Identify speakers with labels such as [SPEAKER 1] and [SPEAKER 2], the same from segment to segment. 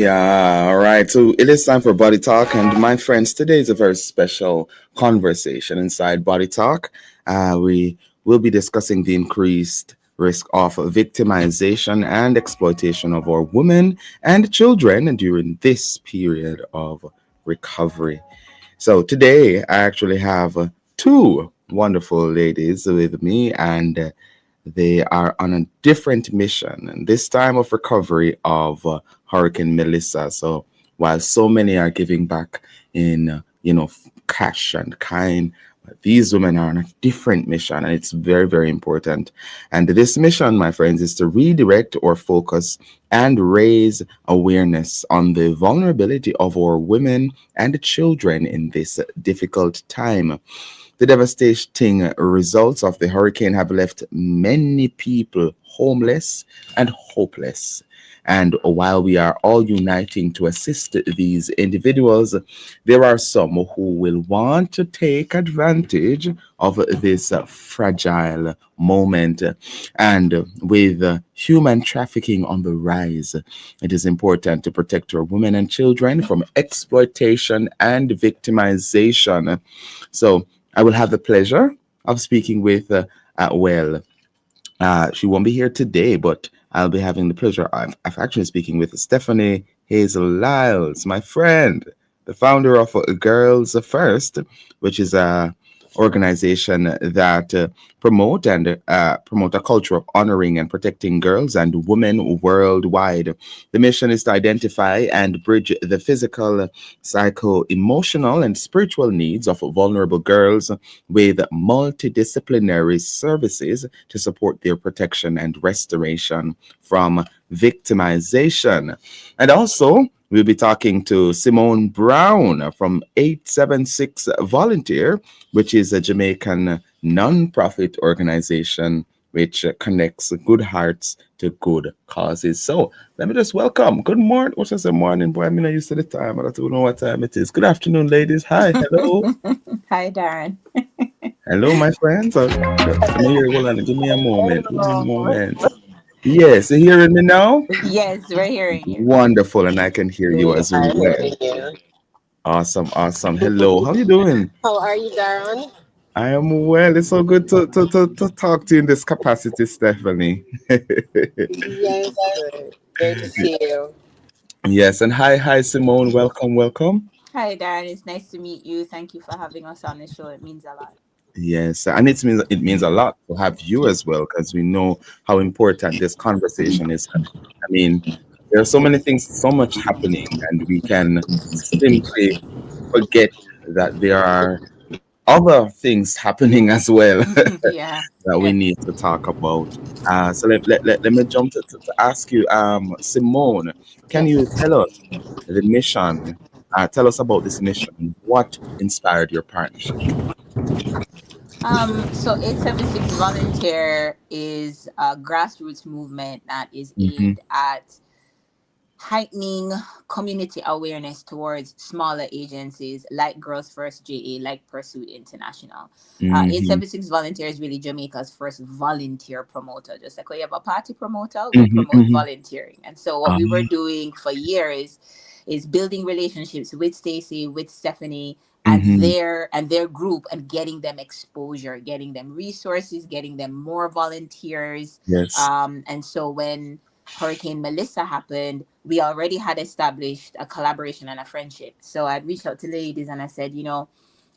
[SPEAKER 1] Yeah, all right. So it is time for Body Talk, and my friends, today is a very special conversation inside Body Talk. We will be discussing the increased risk of victimization and exploitation of our women and children during this period of recovery. So today, I actually have two wonderful ladies with me, and they are on a different mission, and this time of recovery of Hurricane Melissa. So while so many are giving back in, cash and kind, these women are on a different mission, and it's very, very important. And this mission, my friends, is to redirect our focus and raise awareness on the vulnerability of our women and children in this difficult time. The devastating results of the hurricane have left many people homeless and hopeless. And while we are all uniting to assist these individuals, there are some who will want to take advantage of this fragile moment. And with human trafficking on the rise, it is important to protect our women and children from exploitation and victimization. So, I will have the pleasure of speaking with, well, she won't be here today, but I'll be having the pleasure of actually speaking with Stephanie Hazel Lyles, my friend, the founder of Girls First, which is a organization that promote a culture of honoring and protecting girls and women worldwide. The mission is to identify and bridge the physical, psycho, emotional, and spiritual needs of vulnerable girls with multidisciplinary services to support their protection and restoration from victimization. And also, we'll be talking to Simone Brown from 876 Volunteer, which is a Jamaican non-profit organization which connects good hearts to good causes. So let me just welcome. Good morning. What is the morning, boy? I'm not used to the time. I don't know what time it is. Good afternoon, ladies. Hi. Hello.
[SPEAKER 2] Hi, Darren.
[SPEAKER 1] Hello, my friends. Let me hear. Hold on. Give me a moment. Give me a
[SPEAKER 3] Hello.
[SPEAKER 1] moment. Yes, you hearing me now?
[SPEAKER 2] Yes, we're hearing you.
[SPEAKER 1] Wonderful, and I can hear you
[SPEAKER 3] We
[SPEAKER 1] as
[SPEAKER 3] are
[SPEAKER 1] well.
[SPEAKER 3] hearing you.
[SPEAKER 1] Awesome, awesome. Hello, how you doing?
[SPEAKER 3] How are you, Darren?
[SPEAKER 1] I am well. It's so good to talk to you in this capacity, Stephanie.
[SPEAKER 3] Yes, great to see you.
[SPEAKER 1] Yes, and hi, Simone. Welcome, welcome.
[SPEAKER 2] Hi, Darren. It's nice to meet you. Thank you for having us on the show. It means a lot.
[SPEAKER 1] Yes, and it means a lot to have you as well because we know how important this conversation is. I mean, there are so many things, so much happening, and we can simply forget that there are other things happening as well
[SPEAKER 2] Yeah.
[SPEAKER 1] that we need to talk about. So let me jump to ask you, Simone, can you
[SPEAKER 2] Yes.
[SPEAKER 1] tell us the mission? Tell us about this mission. What inspired your partnership?
[SPEAKER 2] So 876 Volunteer is a grassroots movement that is
[SPEAKER 1] Mm-hmm,
[SPEAKER 2] aimed at heightening community awareness towards smaller agencies like Girls First JA, like Pursuit International.
[SPEAKER 1] mm-hmm,
[SPEAKER 2] 876 Volunteer is really Jamaica's first volunteer promoter. Just like we have a party promoter, we
[SPEAKER 1] mm-hmm,
[SPEAKER 2] promote
[SPEAKER 1] mm-hmm.
[SPEAKER 2] volunteering. And so what we were doing for years is building relationships with Stacy, with Stephanie, and
[SPEAKER 1] Mm-hmm.
[SPEAKER 2] their group, and getting them exposure, getting them resources, getting them more volunteers.
[SPEAKER 1] Yes.
[SPEAKER 2] And so when Hurricane Melissa happened, we already had established a collaboration and a friendship. So I reached out to ladies and I said,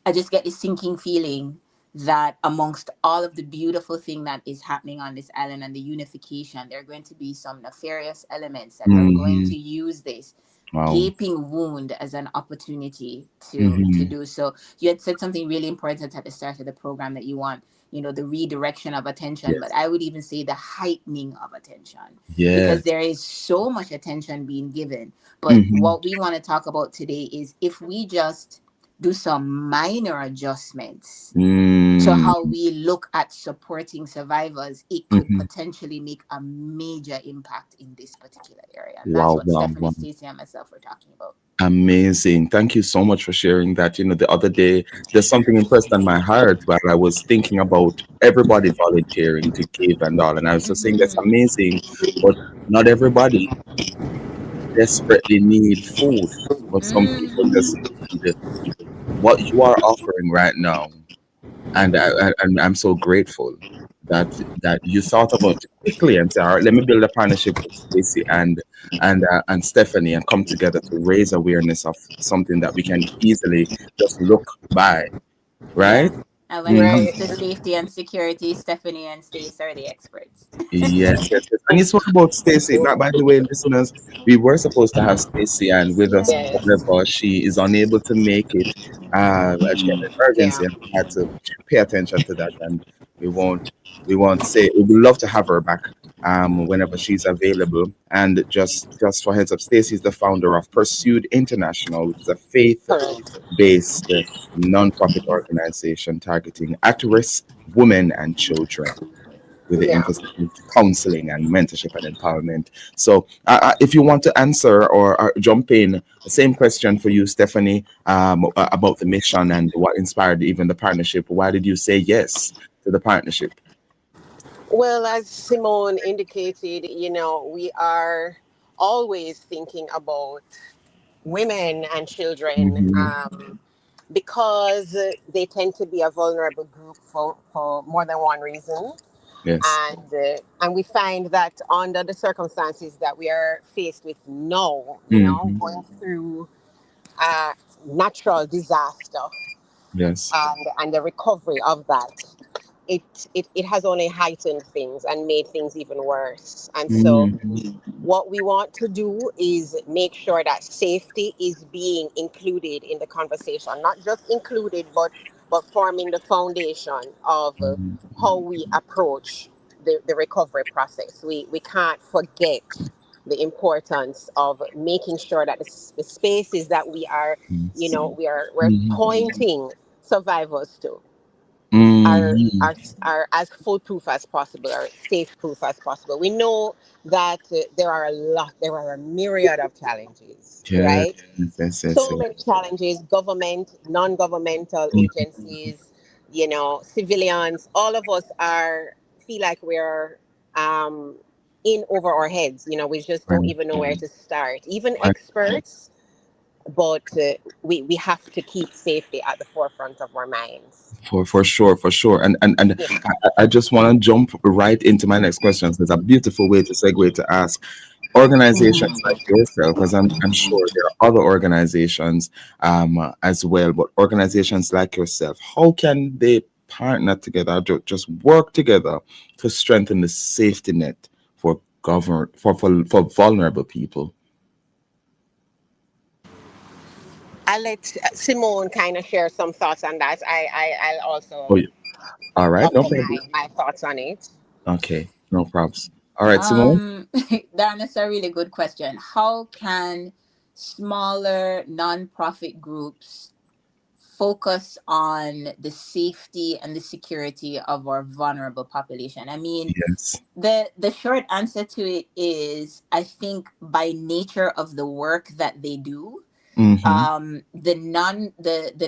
[SPEAKER 2] I just get this sinking feeling that amongst all of the beautiful thing that is happening on this island and the unification, there are going to be some nefarious elements that are going
[SPEAKER 1] Mm-hmm.
[SPEAKER 2] to use this
[SPEAKER 1] Wow.
[SPEAKER 2] gaping wound as an opportunity to
[SPEAKER 1] Mm-hmm.
[SPEAKER 2] do so. You had said something really important at the start of the program, that you want, the redirection of attention, but
[SPEAKER 1] Yes.
[SPEAKER 2] I would even say the heightening of attention, because
[SPEAKER 1] Yes.
[SPEAKER 2] there is so much attention being given. But
[SPEAKER 1] Mm-hmm.
[SPEAKER 2] what we want to talk about today is, if we just do some minor adjustments to
[SPEAKER 1] Mm-hmm.
[SPEAKER 2] how we look at supporting survivors, it could
[SPEAKER 1] Mm-hmm.
[SPEAKER 2] potentially make a major impact in this particular area. And that's
[SPEAKER 1] Wow,
[SPEAKER 2] what
[SPEAKER 1] wow,
[SPEAKER 2] Stephanie,
[SPEAKER 1] wow.
[SPEAKER 2] Stacey, and myself were talking about.
[SPEAKER 1] Amazing. Thank you so much for sharing that. The other day, there's something impressed on my heart while I was thinking about everybody volunteering to give and all. And I was just saying that's
[SPEAKER 2] Hmm.
[SPEAKER 1] amazing, but not everybody. desperately need food, but some people just need what you are offering right now. And I'm so grateful that you thought about it quickly and say, all right, let me build a partnership with Stacey and Stephanie and come together to raise awareness of something that we can easily just look by, right?
[SPEAKER 2] Yeah. And when it
[SPEAKER 1] Mhm.
[SPEAKER 3] Right.
[SPEAKER 2] comes to safety and security, Stephanie and Stace are the experts.
[SPEAKER 1] Yes, yes, yes. And it's what about Stacey? By the way, listeners, we were supposed to have Stacey and with us,
[SPEAKER 2] Yeah.
[SPEAKER 3] Yes.
[SPEAKER 1] however, she is unable to make it. She had an
[SPEAKER 3] Yeah.
[SPEAKER 1] emergency and we had to pay attention to that. And we won't, we won't say, we would love to have her back whenever she's available. And just for heads up, Stacey is the founder of Pursued International, which is a faith
[SPEAKER 3] Correct.
[SPEAKER 1] based non-profit organization targeting at-risk women and children with the
[SPEAKER 3] Yeah.
[SPEAKER 1] emphasis of counseling and mentorship and empowerment. So, if you want to answer or jump in, the same question for you, Stephanie, about the mission and what inspired even the partnership. Why did you say yes to the partnership?
[SPEAKER 3] Well, as Simone indicated, we are always thinking about women and children,
[SPEAKER 1] Hmm.
[SPEAKER 3] because they tend to be a vulnerable group for more than one reason.
[SPEAKER 1] Yes.
[SPEAKER 3] And we find that under the circumstances that we are faced with now,
[SPEAKER 1] Hmm.
[SPEAKER 3] going through a natural disaster,
[SPEAKER 1] Yes.
[SPEAKER 3] and the recovery of that, it has only heightened things and made things even worse. And so
[SPEAKER 1] Hmm.
[SPEAKER 3] what we want to do is make sure that safety is being included in the conversation, not just included, but forming the foundation of how we approach the recovery process. We can't forget the importance of making sure that the spaces that
[SPEAKER 1] Yes.
[SPEAKER 3] we're
[SPEAKER 1] Hmm.
[SPEAKER 3] pointing survivors to are
[SPEAKER 1] Hmm.
[SPEAKER 3] are are as foolproof as possible, or safe proof as possible. We know that there are a myriad of challenges,
[SPEAKER 1] Yes.
[SPEAKER 3] right?
[SPEAKER 1] Yes. Yes. Yes.
[SPEAKER 3] So
[SPEAKER 1] Yes.
[SPEAKER 3] many challenges, government, non-governmental agencies, civilians, all of us are feel like we're um in over our heads. We just don't
[SPEAKER 1] Right.
[SPEAKER 3] even know where to start. Even
[SPEAKER 1] Right.
[SPEAKER 3] experts, but we have to keep safety at the forefront of our minds.
[SPEAKER 1] For sure, for sure. And
[SPEAKER 3] Yeah.
[SPEAKER 1] I just want to jump right into my next question. So it's a beautiful way to segue to ask organizations like yourself, because I'm sure there are other organizations as well, but organizations like yourself, how can they partner together, just work together to strengthen the safety net for for vulnerable people?
[SPEAKER 3] I'll let Simone kind of share some thoughts on that. I'll
[SPEAKER 1] Oh,
[SPEAKER 3] also
[SPEAKER 1] yeah. All right, no
[SPEAKER 3] offer
[SPEAKER 1] problem.
[SPEAKER 3] my thoughts on it.
[SPEAKER 1] Okay, no problems. All right, Simone.
[SPEAKER 2] That's a really good question. How can smaller nonprofit groups focus on the safety and the security of our vulnerable population? I mean,
[SPEAKER 1] Yes.
[SPEAKER 2] the short answer to it is I think by nature of the work that they do,
[SPEAKER 1] Mm-hmm.
[SPEAKER 2] the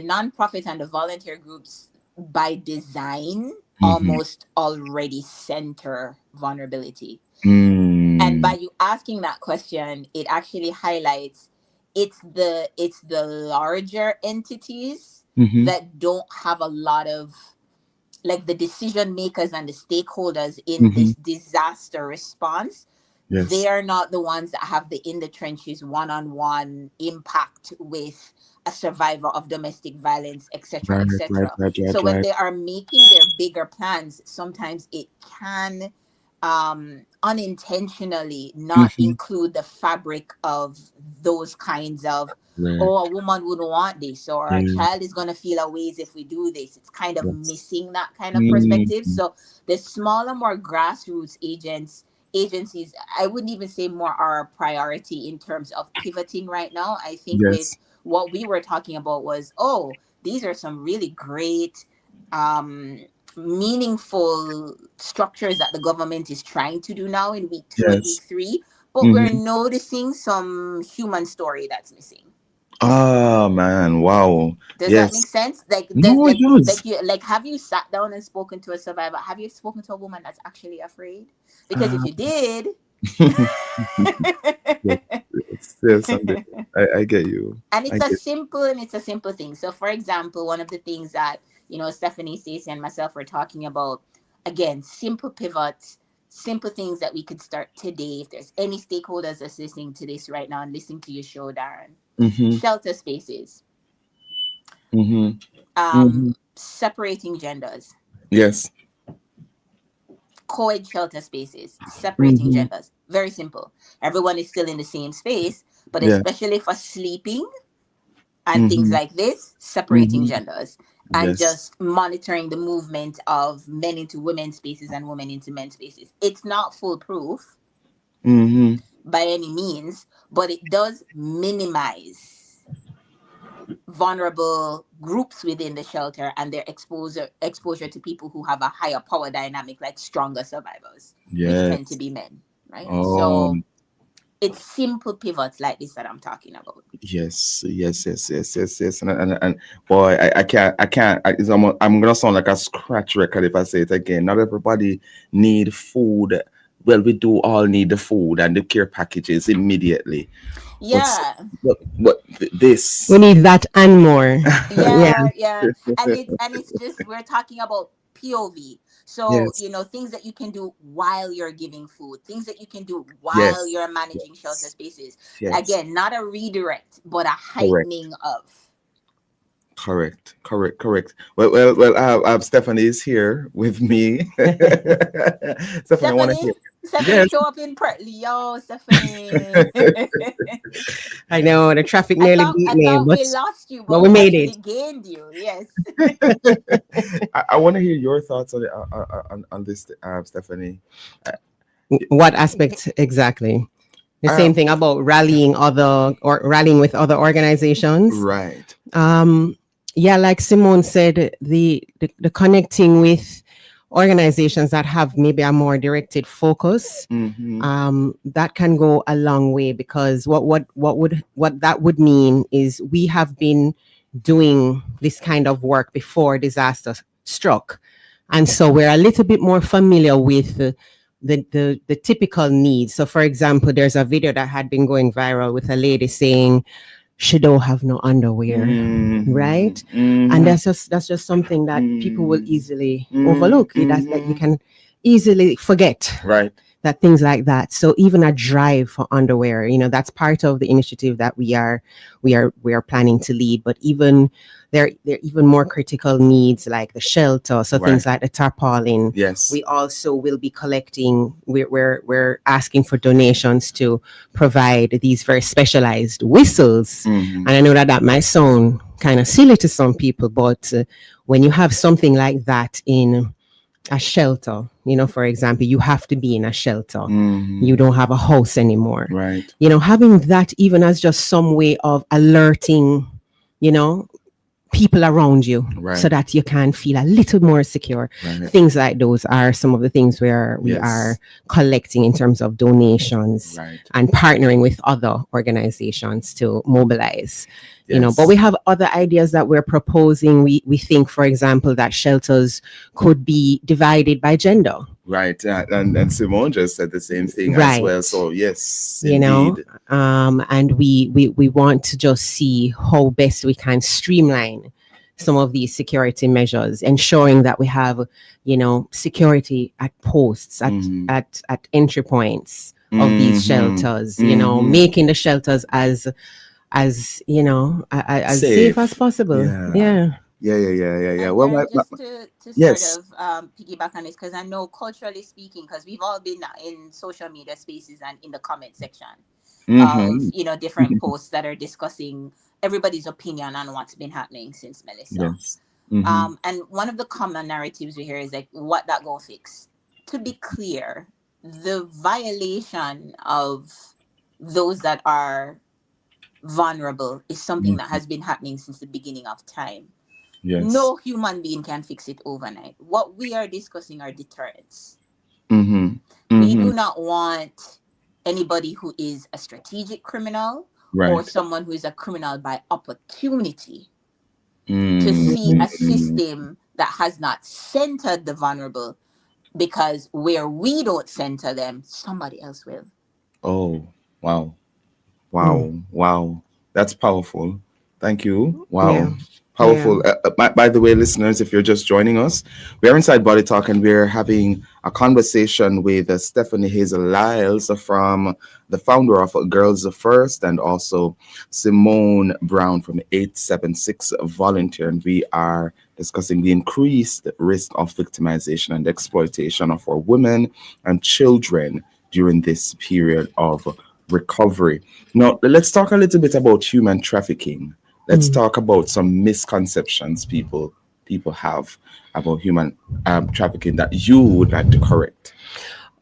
[SPEAKER 2] nonprofit and the volunteer groups by design
[SPEAKER 1] Mm-hmm.
[SPEAKER 2] almost already center vulnerability. And by
[SPEAKER 1] Mm.
[SPEAKER 2] you asking that question, it actually highlights it's the larger entities
[SPEAKER 1] Mm-hmm.
[SPEAKER 2] that don't have a lot of, like, the decision makers and the stakeholders in
[SPEAKER 1] Mm-hmm.
[SPEAKER 2] this disaster response. They
[SPEAKER 1] Yes.
[SPEAKER 2] are not the ones that have the in the trenches one-on-one impact with a survivor of domestic violence, etc.,
[SPEAKER 1] Right, right,
[SPEAKER 2] etc.
[SPEAKER 1] right,
[SPEAKER 2] So
[SPEAKER 1] right,
[SPEAKER 2] when
[SPEAKER 1] right.
[SPEAKER 2] they are making their bigger plans, sometimes it can unintentionally not
[SPEAKER 1] Mm-hmm.
[SPEAKER 2] include the fabric of those kinds of,
[SPEAKER 1] Right.
[SPEAKER 2] oh, a woman wouldn't want this, or a
[SPEAKER 1] Yeah.
[SPEAKER 2] child is going to feel a ways if we do this. It's kind of
[SPEAKER 1] Yes.
[SPEAKER 2] missing that kind of perspective.
[SPEAKER 1] Mm-hmm.
[SPEAKER 2] So the smaller, more grassroots agencies, I wouldn't even say more are a priority in terms of pivoting right now. I think with
[SPEAKER 1] Yes.
[SPEAKER 2] what we were talking about was, oh, these are some really great um meaningful structures that the government is trying to do now in week 2 and week
[SPEAKER 1] Yes.
[SPEAKER 2] 3, but we're
[SPEAKER 1] Mm-hmm.
[SPEAKER 2] noticing some human story that's missing.
[SPEAKER 1] Oh man, wow.
[SPEAKER 2] Does that make
[SPEAKER 1] Yes.
[SPEAKER 2] sense? Like, does
[SPEAKER 1] No, it does.
[SPEAKER 2] have you sat down and spoken to a survivor? Have you spoken to a woman that's actually afraid? Because if
[SPEAKER 1] Uh,
[SPEAKER 2] you did,
[SPEAKER 1] Yes, yes, yes, I get you.
[SPEAKER 2] And
[SPEAKER 1] I
[SPEAKER 2] it's a
[SPEAKER 1] get.
[SPEAKER 2] simple and it's a simple thing. So for example, one of the things that, Stephanie, Stacey, and myself were talking about, again, simple pivots, simple things that we could start today. If there's any stakeholders that's listening to this right now and listening to your show, Darren,
[SPEAKER 1] Mm-hmm.
[SPEAKER 2] shelter spaces,
[SPEAKER 1] Mm-hmm. Mm-hmm.
[SPEAKER 2] separating genders,
[SPEAKER 1] Yes.
[SPEAKER 2] co-ed shelter spaces, separating
[SPEAKER 1] Mm-hmm.
[SPEAKER 2] genders. Very simple. Everyone is still in the same space, but
[SPEAKER 1] Yeah.
[SPEAKER 2] especially for sleeping and things
[SPEAKER 1] Mm-hmm.
[SPEAKER 2] like this, separating
[SPEAKER 1] Mm-hmm.
[SPEAKER 2] genders and
[SPEAKER 1] Yes.
[SPEAKER 2] just monitoring the movement of men into women's spaces and women into men's spaces. It's not foolproof
[SPEAKER 1] Mm-hmm.
[SPEAKER 2] by any means, but it does minimize vulnerable groups within the shelter and their exposure to people who have a higher power dynamic, like stronger survivors, which tend to
[SPEAKER 1] Yes.
[SPEAKER 2] be men, right? So
[SPEAKER 1] Um.
[SPEAKER 2] it's simple pivots like this that I'm talking about.
[SPEAKER 1] Yes. Yes. Yes. Yes. Yes. Yes. And boy, I can't. I can't. I'm gonna sound like a scratch record if I say it again. Not everybody need food. Well, we do all need the food and the care packages immediately. But
[SPEAKER 2] Yeah.
[SPEAKER 1] this.
[SPEAKER 4] We need that and more. Yeah.
[SPEAKER 2] Yeah. And it's just we're talking about POV. So,
[SPEAKER 1] Yes.
[SPEAKER 2] things that you can do while you're giving food, things that you can do while
[SPEAKER 1] Yes.
[SPEAKER 2] you're managing shelter
[SPEAKER 1] Yes.
[SPEAKER 2] spaces.
[SPEAKER 1] Yes.
[SPEAKER 2] Again, not a redirect, but a
[SPEAKER 1] Correct.
[SPEAKER 2] heightening of.
[SPEAKER 1] Correct. Correct. Correct. Well. Stephanie is here with me. Stephanie, I want to hear.
[SPEAKER 2] Stephanie
[SPEAKER 1] Yes.
[SPEAKER 2] show up in Yo, Stephanie.
[SPEAKER 4] I know the traffic
[SPEAKER 2] I
[SPEAKER 4] nearly
[SPEAKER 2] thought
[SPEAKER 4] beat
[SPEAKER 2] I
[SPEAKER 4] me,
[SPEAKER 2] thought we lost you,
[SPEAKER 4] but
[SPEAKER 2] but
[SPEAKER 4] we
[SPEAKER 2] we
[SPEAKER 4] made
[SPEAKER 2] actually
[SPEAKER 4] it.
[SPEAKER 2] gained you. Yes.
[SPEAKER 1] I want to hear your thoughts on it, on this, Stephanie. Uh,
[SPEAKER 4] What aspect exactly? The same
[SPEAKER 1] um.
[SPEAKER 4] thing about rallying with other organizations.
[SPEAKER 1] Right.
[SPEAKER 4] Um, yeah, like Simone said, the connecting with organizations that have maybe a more directed focus,
[SPEAKER 1] Mm-hmm.
[SPEAKER 4] that can go a long way, because what that would mean is we have been doing this kind of work before disaster struck, and so we're a little bit more familiar with the typical needs. So for example, there's a video that had been going viral with a lady saying she don't have no underwear,
[SPEAKER 1] Mm-hmm.
[SPEAKER 4] right? And
[SPEAKER 1] Mm-hmm.
[SPEAKER 4] that's just something that people will
[SPEAKER 1] Mm-hmm.
[SPEAKER 4] easily overlook. That you
[SPEAKER 1] Mm-hmm.
[SPEAKER 4] can easily forget
[SPEAKER 1] Right.
[SPEAKER 4] that things like that. So even a drive for underwear, that's part of the initiative that we are planning to lead. But even there are even more critical needs like the shelter, so
[SPEAKER 1] Right.
[SPEAKER 4] things like the tarpaulin.
[SPEAKER 1] Yes.
[SPEAKER 4] We also will be collecting. We're asking for donations to provide these very specialized whistles.
[SPEAKER 1] Mm-hmm.
[SPEAKER 4] And I know that might sound kind of silly to some people, but when you have something like that in a shelter, for example, you have to be in a shelter.
[SPEAKER 1] Mm-hmm.
[SPEAKER 4] You don't have a house anymore.
[SPEAKER 1] Right.
[SPEAKER 4] Having that even as just some way of alerting, you know, people around you so
[SPEAKER 1] Right.
[SPEAKER 4] that you can feel a little more secure.
[SPEAKER 1] Right.
[SPEAKER 4] Things like those are some of the things where we are
[SPEAKER 1] Yes.
[SPEAKER 4] collecting in terms of donations
[SPEAKER 1] Right.
[SPEAKER 4] and partnering with other organizations to mobilize. But we
[SPEAKER 1] Yes.
[SPEAKER 4] have other ideas that we're proposing. We think, for example, that shelters could be divided by gender.
[SPEAKER 1] Right. And Simone just said the same thing as well.
[SPEAKER 4] Right.
[SPEAKER 1] So yes,
[SPEAKER 4] you know
[SPEAKER 1] indeed.
[SPEAKER 4] and we want to just see how best we can streamline some of these security measures, ensuring that we have security at posts,
[SPEAKER 1] Mm-hmm.
[SPEAKER 4] at entry points of these
[SPEAKER 1] Mm-hmm.
[SPEAKER 4] shelters,
[SPEAKER 1] Mm-hmm.
[SPEAKER 4] making the shelters as safe as
[SPEAKER 1] Safe.
[SPEAKER 4] possible.
[SPEAKER 1] Yeah.
[SPEAKER 4] Yeah.
[SPEAKER 1] Yeah. Yeah. Yeah. Yeah. Yeah.
[SPEAKER 2] And
[SPEAKER 1] Well,
[SPEAKER 2] Darren, just to sort
[SPEAKER 1] yes.
[SPEAKER 2] of piggyback on this, because I know culturally speaking, because we've all been in social media spaces and in the comment section of
[SPEAKER 1] Mm-hmm.
[SPEAKER 2] different posts that are discussing everybody's opinion on what's been happening since Melissa.
[SPEAKER 1] Yes. Mm-hmm.
[SPEAKER 2] And one of the common narratives we hear is like, what that gonna fix? To be clear, the violation of those that are vulnerable is something that
[SPEAKER 1] Mm-hmm.
[SPEAKER 2] has been happening since the beginning of time.
[SPEAKER 1] Yes.
[SPEAKER 2] No human being can fix it overnight. What we are discussing are deterrents.
[SPEAKER 1] Mm-hmm.
[SPEAKER 2] We
[SPEAKER 1] Mm-hmm.
[SPEAKER 2] do not want anybody who is a strategic criminal or
[SPEAKER 1] Right.
[SPEAKER 2] someone who is a criminal by opportunity to see a
[SPEAKER 1] Mm-hmm.
[SPEAKER 2] system that has not centered the vulnerable, because where we don't center them, somebody else will.
[SPEAKER 1] Oh, wow.
[SPEAKER 4] Mm.
[SPEAKER 1] Wow. Wow. That's powerful. Thank you.
[SPEAKER 4] Yeah.
[SPEAKER 1] Wow.
[SPEAKER 4] Yeah.
[SPEAKER 1] Powerful. By the way, listeners, if you're just joining us, we are inside Body Talk and we're having a conversation with Stephanie Hazel Lyles from the founder of Girls First and also Simone Brown from 876 Volunteer. And we are discussing the increased risk of victimization and exploitation of our women and children during this period of recovery. Now, let's talk a little bit about human trafficking. Let's
[SPEAKER 4] Mm.
[SPEAKER 1] talk about some misconceptions people have about human trafficking that you would like to correct.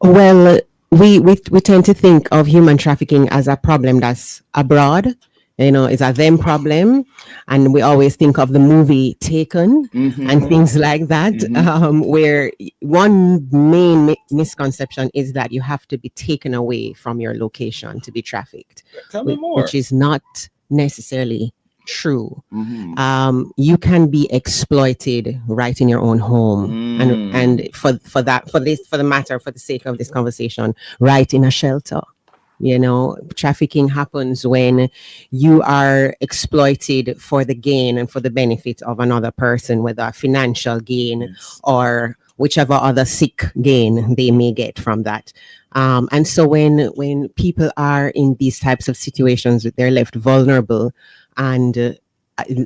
[SPEAKER 4] Well, we tend to think of human trafficking as a problem that's abroad. You know, it's a them problem, and we always think of the movie Taken and
[SPEAKER 1] Mm-hmm.
[SPEAKER 4] things like that.
[SPEAKER 1] Mm-hmm.
[SPEAKER 4] Where one main misconception is that you have to be taken away from your location to be trafficked,
[SPEAKER 1] Tell me
[SPEAKER 4] which
[SPEAKER 1] more.
[SPEAKER 4] is not necessarily true.
[SPEAKER 1] Mm-hmm.
[SPEAKER 4] You can be exploited right in your own home, and
[SPEAKER 1] Mm.
[SPEAKER 4] for the matter, for the sake of this conversation, right in a shelter. You know, trafficking happens when you are exploited for the gain and for the benefit of another person, whether financial gain
[SPEAKER 1] Yes.
[SPEAKER 4] or whichever other sick gain they may get from that. And so when people are in these types of situations, they're left vulnerable and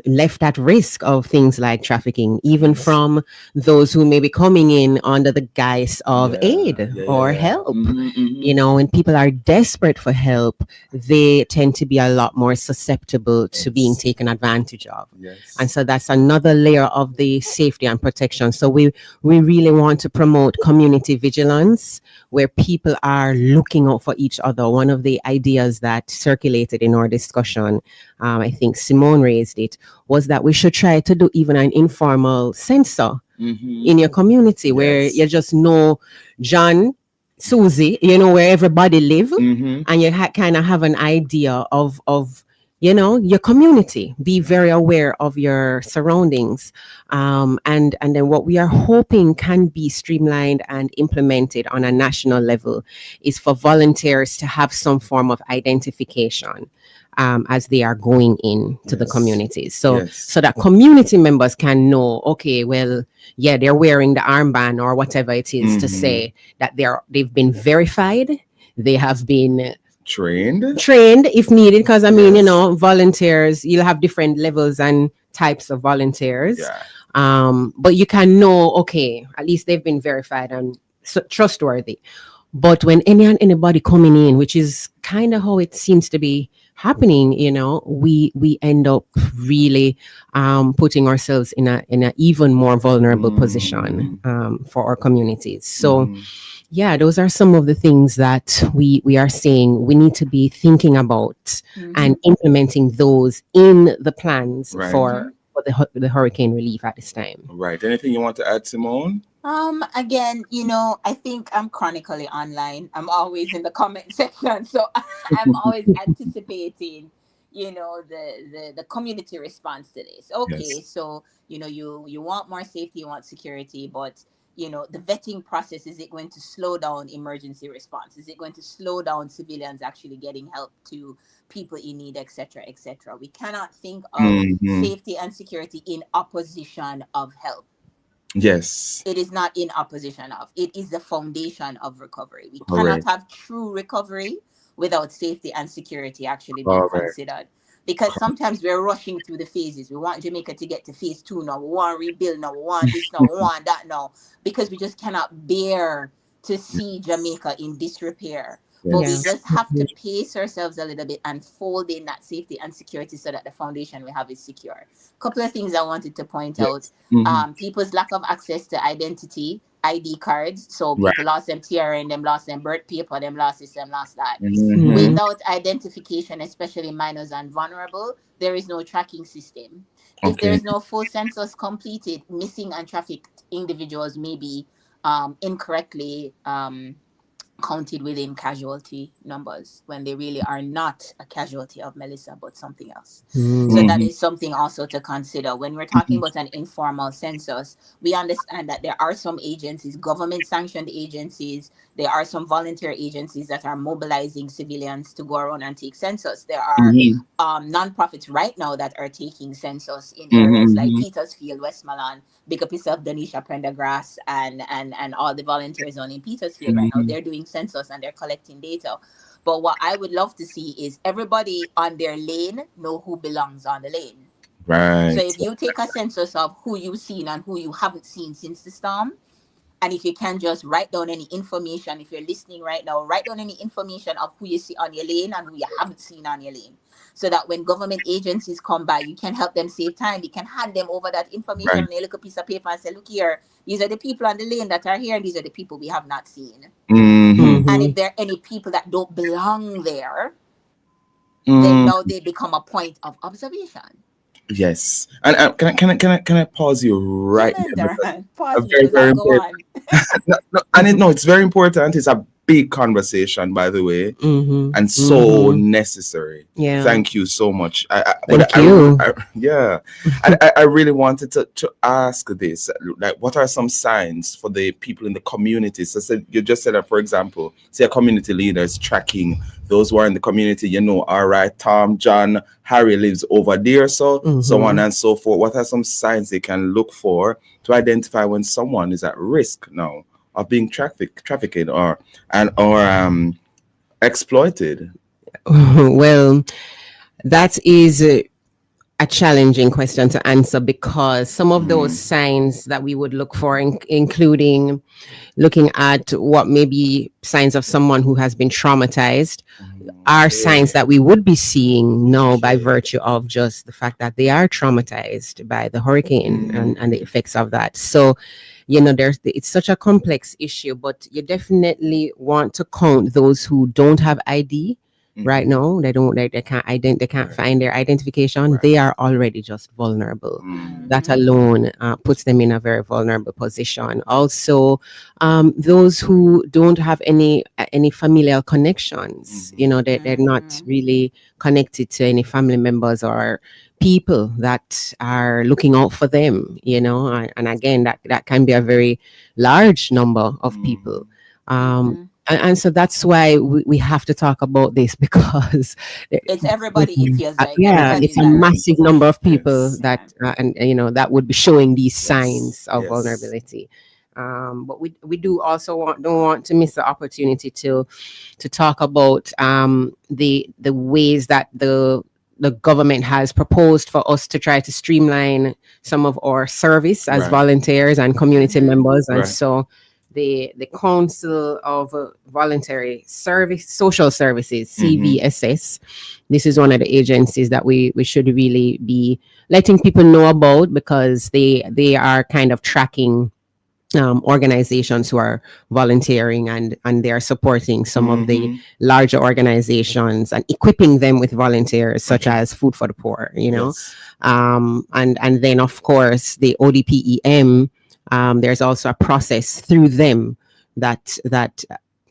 [SPEAKER 4] left at risk of things like trafficking, even
[SPEAKER 1] Yes.
[SPEAKER 4] from those who may be coming in under the guise of
[SPEAKER 1] Yeah.
[SPEAKER 4] aid
[SPEAKER 1] Yeah. Yeah.
[SPEAKER 4] or
[SPEAKER 1] Yeah.
[SPEAKER 4] help.
[SPEAKER 1] Mm-hmm. Mm-hmm.
[SPEAKER 4] You know, when people are desperate for help, they tend to be a lot more susceptible to being
[SPEAKER 1] Yes.
[SPEAKER 4] taken advantage of. And
[SPEAKER 1] Yes.
[SPEAKER 4] so that's another layer of the safety and protection. So we really want to promote community vigilance where people are looking out for each other. One of the ideas that circulated in our discussion, I think Simone raised it, was that we should try to do even an informal sensor
[SPEAKER 1] Mm-hmm.
[SPEAKER 4] in your community where
[SPEAKER 1] Yes.
[SPEAKER 4] you just know John, Susie, you know, where everybody live,
[SPEAKER 1] Mm-hmm.
[SPEAKER 4] and you kind of have an idea of you know your community. Be very aware of your surroundings, and then what we are hoping can be streamlined and implemented on a national level is for volunteers to have some form of identification as they are going into the
[SPEAKER 1] Yes.
[SPEAKER 4] communities. So
[SPEAKER 1] Yes.
[SPEAKER 4] so that community members can know, okay, well, yeah, they're wearing the armband or whatever it is to
[SPEAKER 1] Mm-hmm.
[SPEAKER 4] say that they've been verified, they have been
[SPEAKER 1] Trained.
[SPEAKER 4] trained if needed. Because I mean, you
[SPEAKER 1] Yes.
[SPEAKER 4] know, volunteers, you'll have different levels and types of volunteers.
[SPEAKER 1] Yeah.
[SPEAKER 4] But you can know, okay, at least they've been verified and trustworthy. But when anybody coming in, which is kind of how it seems to be happening, you know, we end up really putting ourselves in a even more vulnerable position
[SPEAKER 1] Mm.
[SPEAKER 4] for our communities. So
[SPEAKER 1] Mm-hmm.
[SPEAKER 4] yeah, those are some of the things that we are saying we need to be thinking about
[SPEAKER 2] Mm-hmm.
[SPEAKER 4] and implementing those in the plans
[SPEAKER 1] Right.
[SPEAKER 2] Mm-hmm.
[SPEAKER 4] for the hurricane relief at this time.
[SPEAKER 1] Right. Anything you want to add, Simone?
[SPEAKER 2] Again, I think I'm chronically online. I'm always in the comment section, so I'm always anticipating, the community response to this. Okay,
[SPEAKER 1] Yes.
[SPEAKER 2] so you want more safety, you want security, but the vetting process, is it going to slow down emergency response? Is it going to slow down civilians actually getting help to people in need, etc., etc.? We cannot think of
[SPEAKER 1] Mm-hmm.
[SPEAKER 2] safety and security in opposition of help.
[SPEAKER 1] Yes.
[SPEAKER 2] It is not in opposition of, it is the foundation of recovery. We cannot
[SPEAKER 1] Correct.
[SPEAKER 2] have true recovery without safety and security actually being
[SPEAKER 1] Correct.
[SPEAKER 2] considered, because sometimes we're rushing through the phases. We want Jamaica to get to phase 2 now, we want rebuild now, we want this now, we want that now, because we just cannot bear to see Jamaica in disrepair. But we
[SPEAKER 4] Yeah.
[SPEAKER 1] Yes.
[SPEAKER 2] just have to pace ourselves a little bit and fold in that safety and security so that the foundation we have is secure. Couple of things I wanted to point out.
[SPEAKER 1] Yes. Mm-hmm.
[SPEAKER 2] People's lack of access to identity ID cards. So
[SPEAKER 1] Right.
[SPEAKER 2] people lost them TRN, them lost them birth paper, them lost this, them lost that.
[SPEAKER 1] Mm-hmm.
[SPEAKER 4] Mm-hmm.
[SPEAKER 2] Without identification, especially minors and vulnerable, there is no tracking system. If there
[SPEAKER 1] Okay.
[SPEAKER 2] is no full census completed, missing and trafficked individuals may be incorrectly counted within casualty numbers when they really are not a casualty of Melissa, but something else. So that
[SPEAKER 1] Mm-hmm.
[SPEAKER 2] is something also to consider. When we're talking about an informal census, we understand that there are some agencies, government sanctioned agencies, there are some volunteer agencies that are mobilizing civilians to go around and take census. There are
[SPEAKER 1] Mm-hmm.
[SPEAKER 2] nonprofits right now that are taking census in areas like
[SPEAKER 1] Mm-hmm.
[SPEAKER 2] Petersfield, Westmoreland. Big up yourself, Danisha Prendergrass, and all the volunteers on in Petersfield right now.
[SPEAKER 1] Mm-hmm.
[SPEAKER 2] They're doing census and they're collecting data. But what I would love to see is everybody on their lane know who belongs on the lane. So
[SPEAKER 1] Right.
[SPEAKER 2] if you take a census of who you've seen and who you haven't seen since the storm, and if you can just write down any information, if you're listening right now, write down any information of who you see on your lane and who you haven't seen on your lane. So that when government agencies come by, you can help them save time. You can hand them over that information
[SPEAKER 1] Right.
[SPEAKER 2] on a little piece of paper and say, look here, these are the people on the lane that are here, and these are the people we have not seen.
[SPEAKER 1] Mm-hmm.
[SPEAKER 2] And
[SPEAKER 4] Mm-hmm.
[SPEAKER 2] if there are any people that don't belong there, then
[SPEAKER 1] Mm.
[SPEAKER 2] now they become a point of observation.
[SPEAKER 1] Yes. And can I pause you right
[SPEAKER 2] Amen,
[SPEAKER 1] there because
[SPEAKER 2] Darren.
[SPEAKER 1] a
[SPEAKER 2] Pause me
[SPEAKER 1] very
[SPEAKER 2] because
[SPEAKER 1] very
[SPEAKER 2] I'll go
[SPEAKER 1] important.
[SPEAKER 2] on.
[SPEAKER 1] No, no, and no, it's very important. It's a big conversation, by the way,
[SPEAKER 4] Mm-hmm.
[SPEAKER 1] and so
[SPEAKER 4] Mm-hmm.
[SPEAKER 1] necessary.
[SPEAKER 4] Yeah.
[SPEAKER 1] Thank you so much.
[SPEAKER 4] Thank you.
[SPEAKER 1] Yeah, and I really wanted to ask this. Like, what are some signs for the people in the community? So, you just said that, for example, say a community leader is tracking those who are in the community. All right, Tom, John, Harry lives over there, so on
[SPEAKER 4] Mm-hmm.
[SPEAKER 1] and so forth. What are some signs they can look for to identify when someone is at risk now of being trafficked or exploited?
[SPEAKER 4] Well, that is a challenging question to answer because some of those
[SPEAKER 1] Mm,
[SPEAKER 4] signs that we would look for, including looking at what may be signs of someone who has been traumatized, are signs
[SPEAKER 1] okay.
[SPEAKER 4] that we would be seeing now by
[SPEAKER 1] Okay.
[SPEAKER 4] virtue of just the fact that they are traumatized by the hurricane and the
[SPEAKER 1] Mm,
[SPEAKER 4] effects of that. So, it's such a complex issue, but you definitely want to count those who don't have ID right
[SPEAKER 1] mhm.
[SPEAKER 4] now. They can't they can't
[SPEAKER 1] Right.
[SPEAKER 4] find their identification.
[SPEAKER 1] Right.
[SPEAKER 4] They are already just vulnerable.
[SPEAKER 1] Mm,
[SPEAKER 4] That
[SPEAKER 2] Mm-hmm.
[SPEAKER 4] alone puts them in a very vulnerable position. Also, those who don't have any familial connections,
[SPEAKER 1] mhm.
[SPEAKER 4] they're not
[SPEAKER 2] Mm-hmm.
[SPEAKER 4] really connected to any family members or people that are looking out for them, and again, that can be a very large number of people.
[SPEAKER 1] Mhm.
[SPEAKER 4] um
[SPEAKER 2] Mm-hmm.
[SPEAKER 4] and so that's why we have to talk about this because
[SPEAKER 2] It's everybody, it feels like.
[SPEAKER 4] yeah,
[SPEAKER 2] Everybody
[SPEAKER 4] it's
[SPEAKER 2] is
[SPEAKER 4] a
[SPEAKER 2] at risk.
[SPEAKER 4] massive number of people
[SPEAKER 1] Yes.
[SPEAKER 4] that
[SPEAKER 2] Yeah.
[SPEAKER 4] that would be showing these
[SPEAKER 1] Yes.
[SPEAKER 4] signs of
[SPEAKER 1] Yes.
[SPEAKER 4] vulnerability. But we do also don't want to miss the opportunity to talk about the ways that the government has proposed for us to try to streamline some of our service as
[SPEAKER 1] Right.
[SPEAKER 4] volunteers and community
[SPEAKER 2] Mm-hmm.
[SPEAKER 4] members. And
[SPEAKER 1] Right.
[SPEAKER 4] so the Council of Voluntary Service Social Services,
[SPEAKER 1] Mhm.
[SPEAKER 4] CVSS, this is one of the agencies that we should really be letting people know about because they are kind of tracking organizations who are volunteering and they are supporting some of the
[SPEAKER 1] Mhm.
[SPEAKER 4] larger organizations and equipping them with volunteers such
[SPEAKER 1] Okay.
[SPEAKER 4] as Food for the Poor,
[SPEAKER 1] Yes.
[SPEAKER 4] and then of course the ODPEM. There's also a process through them that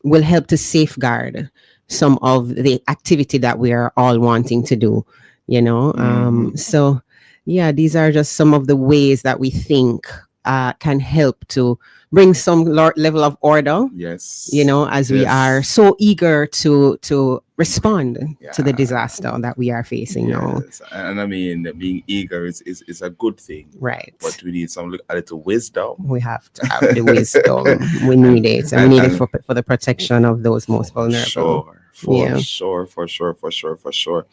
[SPEAKER 4] will help to safeguard some of the activity that we are all wanting to do,
[SPEAKER 1] Mhm.
[SPEAKER 4] so yeah, these are just some of the ways that we think can help to bring some level of order,
[SPEAKER 1] Yes.
[SPEAKER 4] as we are
[SPEAKER 1] Yes.
[SPEAKER 4] so eager to respond to the
[SPEAKER 1] Yeah.
[SPEAKER 4] disaster that we are facing now.
[SPEAKER 1] Yes. And I mean, being eager is a good thing,
[SPEAKER 4] Right.
[SPEAKER 1] but we need some a little wisdom.
[SPEAKER 4] We have to have the wisdom. We need
[SPEAKER 1] and
[SPEAKER 4] it, and we
[SPEAKER 1] and
[SPEAKER 4] need it
[SPEAKER 1] and
[SPEAKER 4] for the protection of those most
[SPEAKER 1] for
[SPEAKER 4] vulnerable.
[SPEAKER 1] sure, for
[SPEAKER 4] Yeah.
[SPEAKER 1] sure, for sure, for sure, for sure.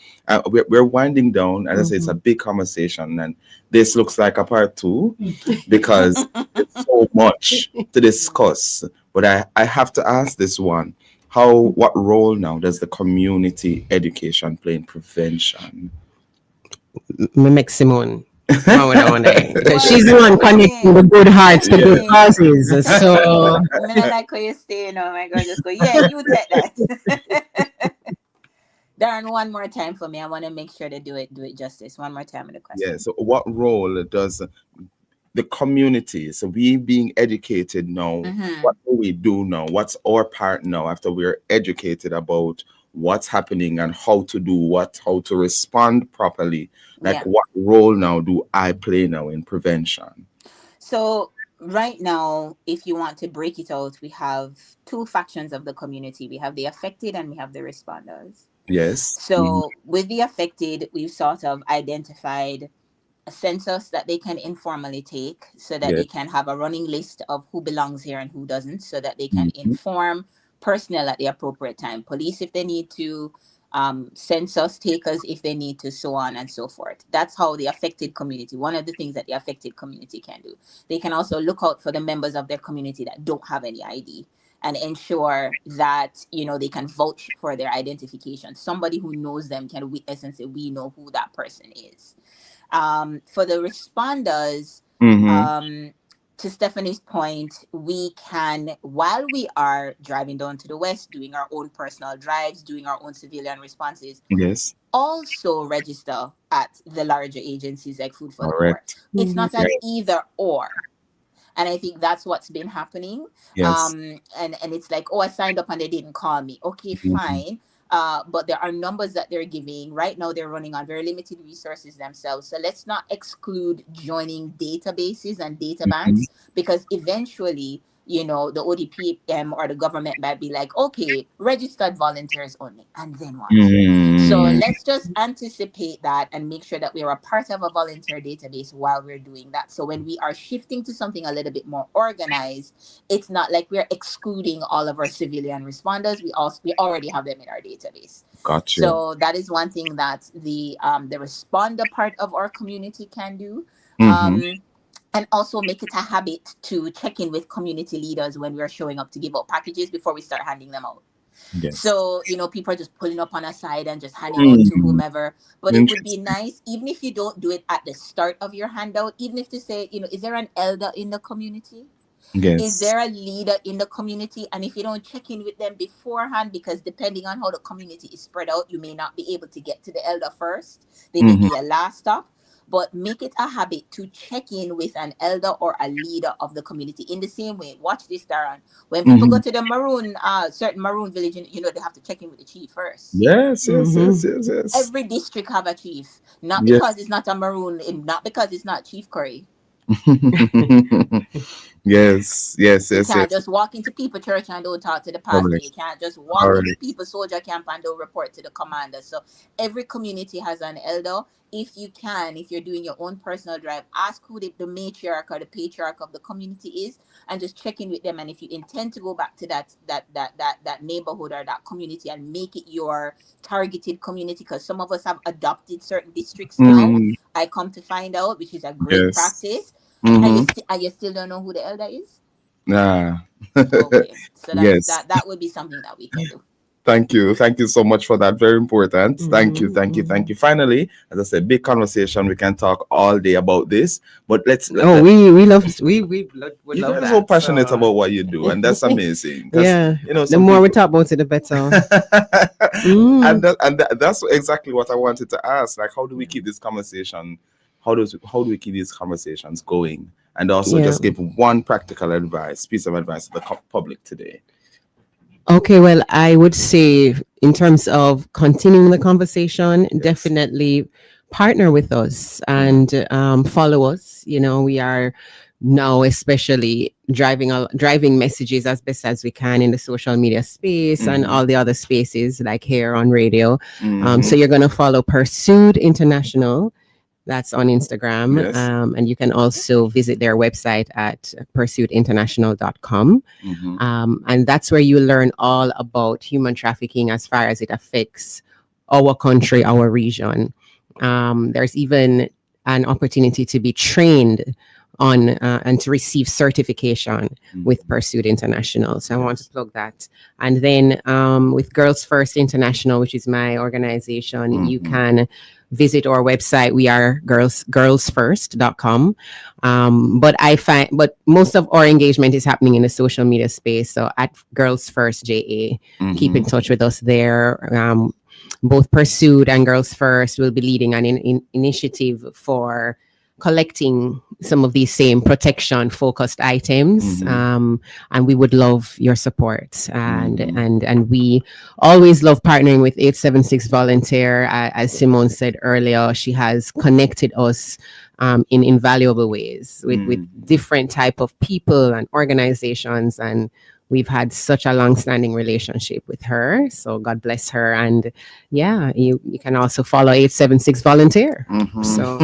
[SPEAKER 1] We're winding down. As I say, it's a
[SPEAKER 4] Mhm.
[SPEAKER 1] big conversation, and this looks like a part two because there's so much to discuss. But I have to ask this one: what role now does the community education play in prevention?
[SPEAKER 4] Me make Simone go down there because
[SPEAKER 2] Why
[SPEAKER 4] she's
[SPEAKER 2] you
[SPEAKER 4] the one
[SPEAKER 2] come with
[SPEAKER 4] connecting the
[SPEAKER 2] me?
[SPEAKER 4] good hearts to good
[SPEAKER 1] Yeah.
[SPEAKER 4] causes. So
[SPEAKER 2] Me not like how you stay, my girl. Just go, yeah, you take that. Darren, one more time for me. I want to make sure to do it justice. One more time with the
[SPEAKER 1] Yeah.
[SPEAKER 2] question.
[SPEAKER 1] So, what role does the community. So we being educated now,
[SPEAKER 2] Mm-hmm.
[SPEAKER 1] what do we do now? What's our part now after we're educated about what's happening and how to do what, how to respond properly? Like,
[SPEAKER 2] Yeah.
[SPEAKER 1] what role now do I play now in prevention?
[SPEAKER 2] So right now, if you want to break it out, we have two factions of the community. We have the affected and we have the responders.
[SPEAKER 1] Yes.
[SPEAKER 2] So with the affected, we've sort of identified a census that they can informally take so that
[SPEAKER 1] Yes.
[SPEAKER 2] they can have a running list of who belongs here and who doesn't, so that they can
[SPEAKER 1] Mhm.
[SPEAKER 2] inform personnel at the appropriate time, police if they need to, census takers if they need to, so on and so forth. That's how the affected community, one of the things that the affected community can do. They can also look out for the members of their community that don't have any ID and ensure that, you know, they can vouch for their identification. Somebody who knows them can witness and say, we know who that person is. For the responders,
[SPEAKER 1] Mhm.
[SPEAKER 2] um, to Stephanie's point, we can, while we are driving down to the west, doing our own personal drives, doing our own civilian responses,
[SPEAKER 1] Yes.
[SPEAKER 2] also register at the larger agencies like Food for the Poor.
[SPEAKER 1] Correct.
[SPEAKER 2] It's
[SPEAKER 4] Mhm.
[SPEAKER 2] not an
[SPEAKER 1] Yes.
[SPEAKER 2] either or. And I think that's what's been happening.
[SPEAKER 1] Yes.
[SPEAKER 2] And it's like, oh, I signed up and they didn't call me. Okay,
[SPEAKER 1] Mhm.
[SPEAKER 2] fine. But there are numbers that they're giving right now. They're running on very limited resources themselves, so let's not exclude joining databases and data
[SPEAKER 1] Mhm.
[SPEAKER 2] banks, because eventually, you know, the ODPM or the government might be like, okay, registered volunteers only, and then what? So
[SPEAKER 1] Mhm.
[SPEAKER 2] let's just anticipate that and make sure that we are a part of a volunteer database while we're doing that. So when we are shifting to something a little bit more organized, it's not like we're excluding all of our civilian responders. We already have them in our database.
[SPEAKER 1] Got you.
[SPEAKER 2] So that is one thing that the responder part of our community can do.
[SPEAKER 1] Mhm.
[SPEAKER 2] Um, and also make it a habit to check in with community leaders when we are showing up to give out packages before we start handing them out.
[SPEAKER 1] Yes.
[SPEAKER 2] So, you know, people are just pulling up on a side and just handing out to
[SPEAKER 1] Mhm.
[SPEAKER 2] whomever. But it would be
[SPEAKER 1] Interesting.
[SPEAKER 2] nice, even if you don't do it at the start of your handout, even if to say, you know, is there an elder in the community? Is
[SPEAKER 1] Yes.
[SPEAKER 2] there a leader in the community? And if you don't check in with them beforehand, because depending on how the community is spread out, you may not be able to get to the elder first. They may
[SPEAKER 1] Mhm.
[SPEAKER 2] be a last stop. But make it a habit to check in with an elder or a leader of the community in the same way. Watch this, Darren. When people go
[SPEAKER 1] Mhm.
[SPEAKER 2] to the maroon, certain maroon village, you know, they have to check in with the chief first.
[SPEAKER 1] Yes. Yes. Yes.
[SPEAKER 4] Mhm.
[SPEAKER 1] Yes. Yes.
[SPEAKER 2] Every district have a chief, not because
[SPEAKER 1] Yes.
[SPEAKER 2] it's not a maroon, not because it's not Chief Curry.
[SPEAKER 1] Yes. Yes.
[SPEAKER 2] You
[SPEAKER 1] Yes.
[SPEAKER 2] can't
[SPEAKER 1] Yes.
[SPEAKER 2] just walk into people church and don't talk to the pastor. You
[SPEAKER 1] Correct.
[SPEAKER 2] can't just walk into
[SPEAKER 1] Correct.
[SPEAKER 2] people soldier camp and don't report to the commander. So every community has an elder. If you can, if you're doing your own personal drive, ask who the matriarch or the patriarch of the community is, and just check in with them. And if you intend to go back to that neighborhood or that community and make it your targeted community, because some of us have adopted certain districts now.
[SPEAKER 1] Mhm.
[SPEAKER 2] I come to find out, which is a great
[SPEAKER 1] Yes.
[SPEAKER 2] practice. And
[SPEAKER 1] Mhm.
[SPEAKER 2] you still don't know who the elder is.
[SPEAKER 1] Ah.
[SPEAKER 2] Okay, so that's
[SPEAKER 1] Yes.
[SPEAKER 2] that would be something that we can do.
[SPEAKER 1] Thank you. Thank you so much for that. Very important. Thank you.
[SPEAKER 4] Mhm.
[SPEAKER 1] Thank you. Thank
[SPEAKER 4] Mhm.
[SPEAKER 1] you. Finally, as I said, big conversation. We can talk all day about this, but
[SPEAKER 4] Oh, we would
[SPEAKER 1] you
[SPEAKER 4] love
[SPEAKER 1] guys are so
[SPEAKER 4] that.
[SPEAKER 1] passionate
[SPEAKER 4] So
[SPEAKER 1] about what you do, and that's amazing. Because
[SPEAKER 4] yeah, the
[SPEAKER 1] some
[SPEAKER 4] more we
[SPEAKER 1] people,
[SPEAKER 4] talk about it, the better. Mm.
[SPEAKER 1] that's exactly what I wanted to ask. Like, how do we keep this conversation? How do we keep these conversations going? And also,
[SPEAKER 4] Yeah.
[SPEAKER 1] just give one practical piece of advice to the public today.
[SPEAKER 4] Okay, well, I would say in terms of continuing the conversation,
[SPEAKER 1] Yes.
[SPEAKER 4] definitely partner with us and follow us. You know, we are now especially driving messages as best as we can in the social media space and
[SPEAKER 1] Mm-hmm.
[SPEAKER 4] all the other spaces like here on radio. So
[SPEAKER 1] Mm-hmm.
[SPEAKER 4] you're going to follow Pursued International. That's on Instagram.
[SPEAKER 1] Yes.
[SPEAKER 4] And you can also visit their website at pursuedinternational.com.
[SPEAKER 1] Mm-hmm.
[SPEAKER 4] And that's where you learn all about human trafficking as far as it affects our country, our region. There's even an opportunity to be trained on and to receive certification with Pursuit International. So I want to
[SPEAKER 1] Yes.
[SPEAKER 4] plug that. And then with Girls First International, which is my organization, you
[SPEAKER 1] Mm-hmm.
[SPEAKER 4] can visit our website. We are girlsfirst.com. But most of our engagement is happening in the social media space. So at Girls First JA, keep
[SPEAKER 1] Mm-hmm.
[SPEAKER 4] in touch with us there. Both Pursued and Girls First will be leading an initiative for collecting some of these same protection focused items, and we would love your support. And we always love partnering with 876 Volunteer. As Simone said earlier, she has connected us in invaluable ways with different type of people and organizations, and we've had such a long-standing relationship with her. So God bless her. And yeah, you can also follow 876 Volunteer. So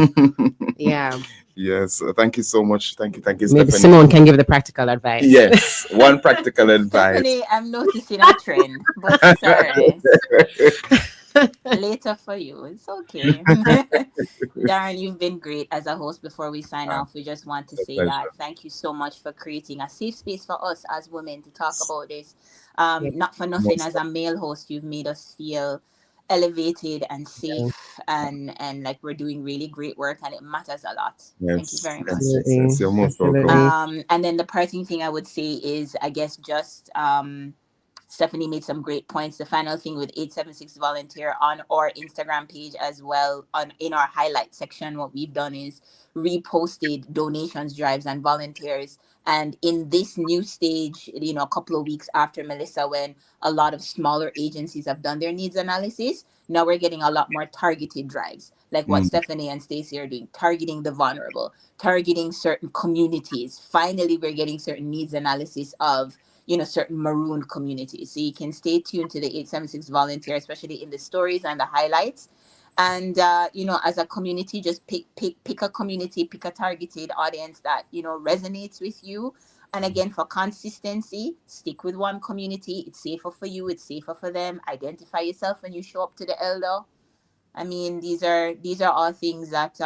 [SPEAKER 4] yeah,
[SPEAKER 1] Yes, thank you so much. Thank you,
[SPEAKER 4] maybe
[SPEAKER 1] Stephanie.
[SPEAKER 4] Simone can give the practical advice.
[SPEAKER 1] Yes, one practical advice.
[SPEAKER 2] Stephanie, I'm noticing a trend, but sorry. Later for you. It's okay. Darren, you've been great as a host. Before we sign
[SPEAKER 1] Ah,
[SPEAKER 2] off, we just want to
[SPEAKER 1] a
[SPEAKER 2] say that
[SPEAKER 1] pleasure.
[SPEAKER 2] thank you so much for creating a safe space for us as women to talk about this.
[SPEAKER 4] Yeah,
[SPEAKER 2] Not for nothing,
[SPEAKER 1] Most
[SPEAKER 2] as a male host, you've made us feel elevated and
[SPEAKER 4] yeah,
[SPEAKER 2] safe, and like we're doing really great work, and it matters a lot. Thank you
[SPEAKER 1] yes,
[SPEAKER 2] very much.
[SPEAKER 4] absolutely,
[SPEAKER 1] You're most welcome.
[SPEAKER 4] absolutely.
[SPEAKER 2] And then the parting thing I would say is, I guess, just Stephanie made some great points. The final thing with 876 Volunteer on our Instagram page as well, on in our highlight section, what we've done is reposted donations drives and volunteers. And in this new stage, a couple of weeks after Melissa, when a lot of smaller agencies have done their needs analysis, now we're getting a lot more targeted drives, like what
[SPEAKER 1] Mm,
[SPEAKER 2] Stephanie and Stacey are doing, targeting the vulnerable, targeting certain communities. Finally, we're getting certain needs analysis of certain maroon communities. So you can stay tuned to the 876 Volunteer, especially in the stories and the highlights. And as a community, just pick a community, pick a targeted audience that resonates with you. And again, for consistency, stick with one community. It's safer for you, it's safer for them. Identify yourself when you show up to the elder. I mean, these are all things that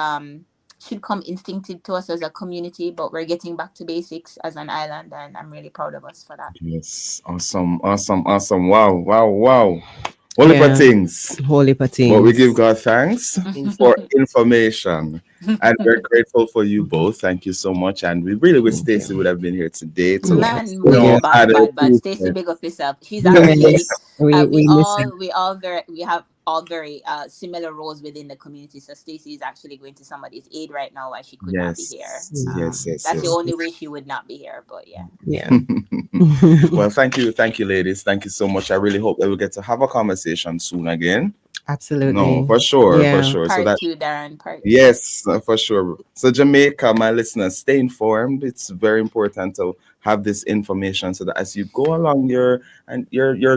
[SPEAKER 2] should come instinctive to us as a community, but we're getting back to basics as an island, and I'm really proud of us for that.
[SPEAKER 1] yes, awesome, awesome, awesome. Wow, wow, wow. Only for
[SPEAKER 4] Yeah,
[SPEAKER 1] things.
[SPEAKER 4] holy
[SPEAKER 1] But we give
[SPEAKER 4] patings.
[SPEAKER 1] God thanks for information. And we're grateful for you both. Thank you so much. And we really wish
[SPEAKER 4] Thank
[SPEAKER 1] Stacey
[SPEAKER 4] you.
[SPEAKER 1] would have been here today to,
[SPEAKER 2] Man,
[SPEAKER 4] We
[SPEAKER 2] way
[SPEAKER 4] do.
[SPEAKER 1] add
[SPEAKER 2] bad,
[SPEAKER 1] her
[SPEAKER 2] bad, bad.
[SPEAKER 1] two
[SPEAKER 2] Stacey,
[SPEAKER 1] cents.
[SPEAKER 2] big up yourself. She's actually,
[SPEAKER 4] Yes, we listen.
[SPEAKER 2] we have all very similar roles within the community. So Stacey is actually going to somebody's aid right now, why she could not be here.
[SPEAKER 1] Yes, yes, yes,
[SPEAKER 2] That's the
[SPEAKER 1] yes.
[SPEAKER 2] only way she would not be here. But yeah.
[SPEAKER 4] Yeah.
[SPEAKER 1] Well, thank you, ladies. Thank you so much. I really hope that we get to have a conversation soon again. No,
[SPEAKER 4] Absolutely.
[SPEAKER 1] for sure, for
[SPEAKER 4] Yeah.
[SPEAKER 1] sure. So
[SPEAKER 2] Part
[SPEAKER 1] that
[SPEAKER 2] two, Darren. Part two.
[SPEAKER 1] yes, for sure. So Jamaica, my listeners, stay informed. It's very important to have this information so that as you go along your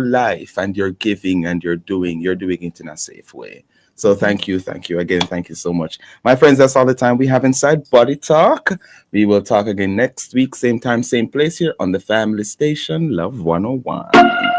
[SPEAKER 1] life and your giving and you're doing it in a safe way. So thank you again, thank you so much, my friends. That's all the time we have inside Body Talk. We will talk again next week, same time, same place here on the Family Station, Love 101.